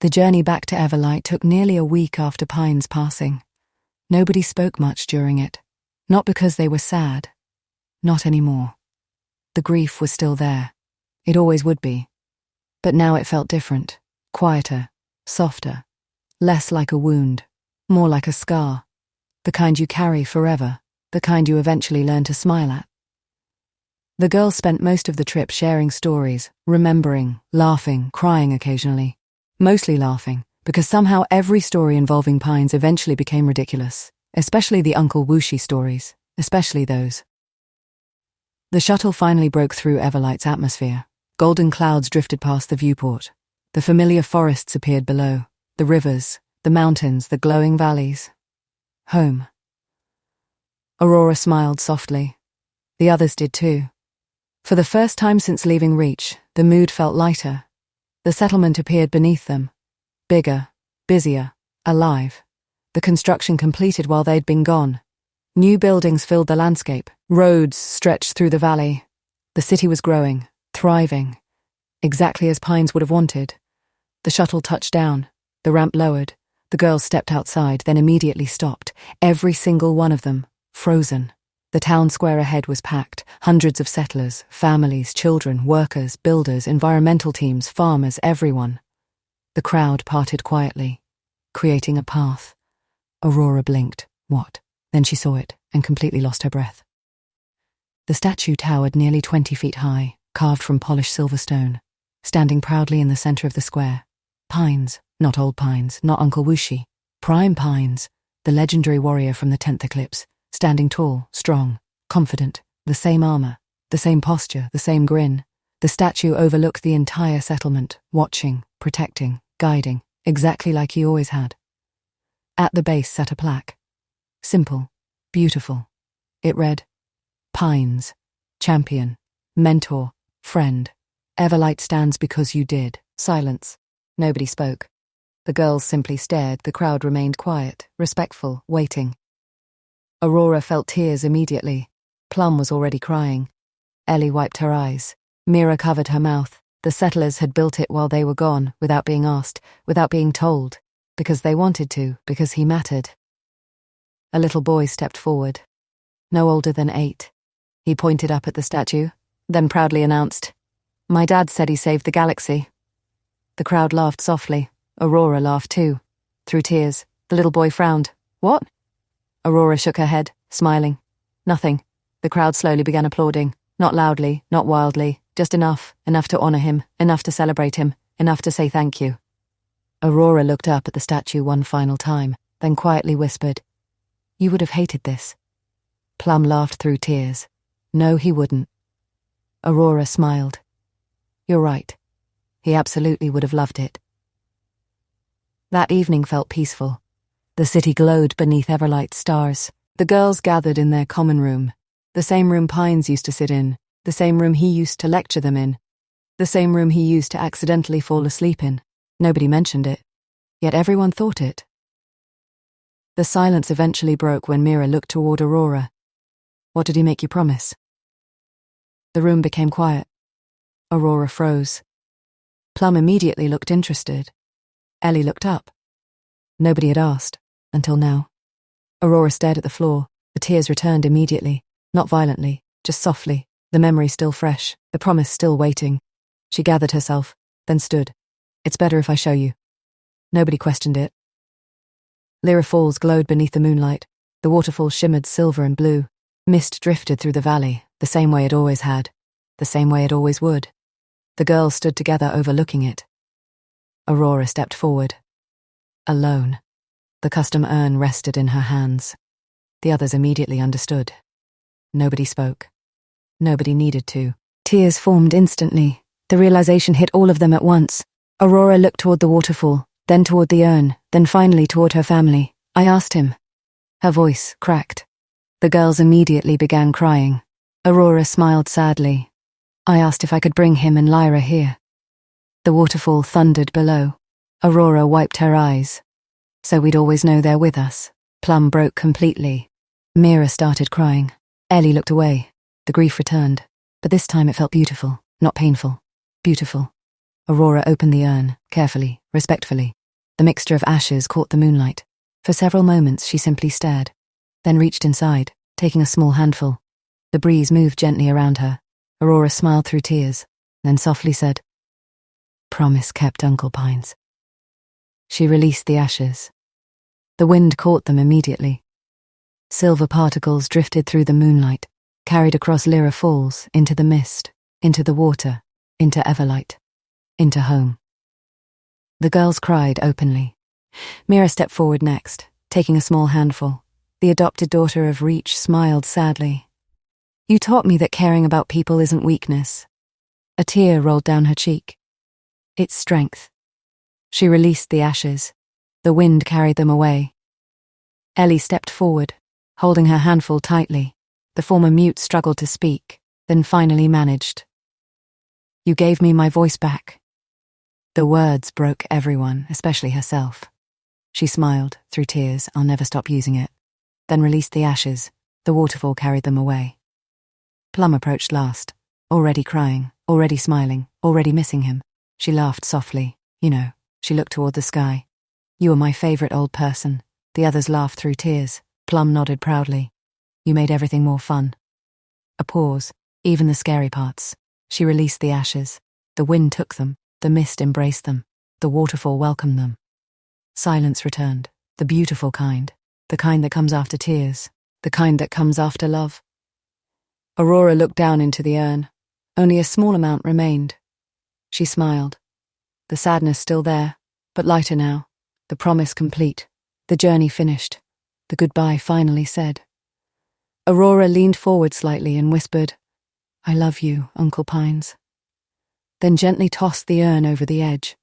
The journey back to Everlight took nearly a week after Pine's passing. Nobody spoke much during it. Not because they were sad. Not anymore. The grief was still there. It always would be. But now it felt different. Quieter. Softer. Less like a wound. More like a scar. The kind you carry forever. The kind you eventually learn to smile at. The girls spent most of the trip sharing stories, remembering, laughing, crying occasionally. Mostly laughing, because somehow every story involving Pines eventually became ridiculous, especially the Uncle Wooshie stories, especially those. The shuttle finally broke through Everlight's atmosphere. Golden clouds drifted past the viewport. The familiar forests appeared below, the rivers, the mountains, the glowing valleys. Home. Aurora smiled softly. The others did too. For the first time since leaving Reach, the mood felt lighter. The settlement appeared beneath them. Bigger, busier, alive. The construction completed while they'd been gone. New buildings filled the landscape. Roads stretched through the valley. The city was growing, thriving. Exactly as Pines would have wanted. The shuttle touched down. The ramp lowered. The girls stepped outside, then immediately stopped. Every single one of them, frozen. The town square ahead was packed. Hundreds of settlers, families, children, workers, builders, environmental teams, farmers, everyone. The crowd parted quietly, creating a path. Aurora blinked. What? Then she saw it and completely lost her breath. The statue towered nearly 20 feet high, carved from polished silver stone, standing proudly in the center of the square. Pines, not old Pines, not Uncle Wooshie. Prime Pines, the legendary warrior from the 10th Eclipse. Standing tall, strong, confident, the same armor, the same posture, the same grin. The statue overlooked the entire settlement, watching, protecting, guiding, exactly like he always had. At the base sat a plaque. Simple, beautiful. It read, Pines, champion, mentor, friend. Everlight stands because you did. Silence. Nobody spoke. The girls simply stared. The crowd remained quiet, respectful, waiting. Aurora felt tears immediately. Plum was already crying. Ellie wiped her eyes. Mira covered her mouth. The settlers had built it while they were gone, without being asked, without being told, because they wanted to, because he mattered. A little boy stepped forward. No older than 8. He pointed up at the statue, then proudly announced, "My dad said he saved the galaxy." The crowd laughed softly. Aurora laughed too. Through tears, the little boy frowned. "What?" Aurora shook her head, smiling. "Nothing." The crowd slowly began applauding. Not loudly, not wildly, just enough to honor him, enough to celebrate him, enough to say thank you. Aurora looked up at the statue one final time, then quietly whispered, "You would have hated this." Plum laughed through tears. No, he wouldn't. Aurora smiled. "You're right. He absolutely would have loved it." That evening felt peaceful. The city glowed beneath Everlight's stars. The girls gathered in their common room, the same room Pines used to sit in, the same room he used to lecture them in, the same room he used to accidentally fall asleep in. Nobody mentioned it, yet everyone thought it. The silence eventually broke when Mira looked toward Aurora. "What did he make you promise?" The room became quiet. Aurora froze. Plum immediately looked interested. Ellie looked up. Nobody had asked, until now. Aurora stared at the floor. The tears returned immediately, not violently, just softly, the memory still fresh, the promise still waiting. She gathered herself, then stood. "It's better if I show you." Nobody questioned it. Lyra Falls glowed beneath the moonlight. The waterfall shimmered silver and blue. Mist drifted through the valley, the same way it always had, the same way it always would. The girls stood together overlooking it. Aurora stepped forward. Alone. The custom urn rested in her hands. The others immediately understood. Nobody spoke. Nobody needed to. Tears formed instantly. The realization hit all of them at once. Aurora looked toward the waterfall, then toward the urn, then finally toward her family. "I asked him." Her voice cracked. The girls immediately began crying. Aurora smiled sadly. "I asked if I could bring him and Lyra here." The waterfall thundered below. Aurora wiped her eyes. "So we'd always know they're with us." Plum broke completely. Mira started crying. Ellie looked away. The grief returned. But this time it felt beautiful, not painful. Beautiful. Aurora opened the urn, carefully, respectfully. The mixture of ashes caught the moonlight. For several moments she simply stared, then reached inside, taking a small handful. The breeze moved gently around her. Aurora smiled through tears, then softly said, "Promise kept, Uncle Pines." She released the ashes. The wind caught them immediately. Silver particles drifted through the moonlight, carried across Lyra Falls, into the mist, into the water, into Everlight, into home. The girls cried openly. Mira stepped forward next, taking a small handful. The adopted daughter of Reach smiled sadly. "You taught me that caring about people isn't weakness." A tear rolled down her cheek. "It's strength." She released the ashes. The wind carried them away. Ellie stepped forward, holding her handful tightly. The former mute struggled to speak, then finally managed. "You gave me my voice back." The words broke everyone, especially herself. She smiled, through tears. "I'll never stop using it." Then released the ashes. The waterfall carried them away. Plum approached last, already crying, already smiling, already missing him. She laughed softly. "You know," she looked toward the sky. "You are my favorite old person." The others laughed through tears. Plum nodded proudly. "You made everything more fun." A pause, even the scary parts. She released the ashes. The wind took them. The mist embraced them. The waterfall welcomed them. Silence returned, the beautiful kind, the kind that comes after tears, the kind that comes after love. Aurora looked down into the urn. Only a small amount remained. She smiled. The sadness still there, but lighter now. The promise complete. The journey finished. The goodbye finally said. Aurora leaned forward slightly and whispered, "I love you, Uncle Pines." Then gently tossed the urn over the edge.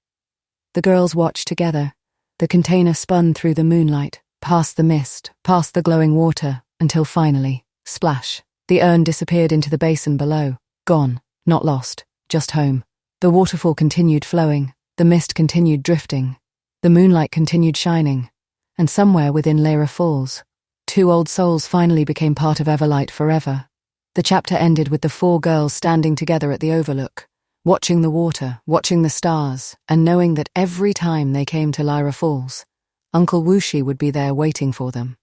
The girls watched together. The container spun through the moonlight, past the mist, past the glowing water, until finally, splash, the urn disappeared into the basin below. Gone, not lost, just home. The waterfall continued flowing, the mist continued drifting, the moonlight continued shining, and somewhere within Lyra Falls, two old souls finally became part of Everlight forever. The chapter ended with the four girls standing together at the overlook, watching the water, watching the stars, and knowing that every time they came to Lyra Falls, Uncle Wuxi would be there waiting for them.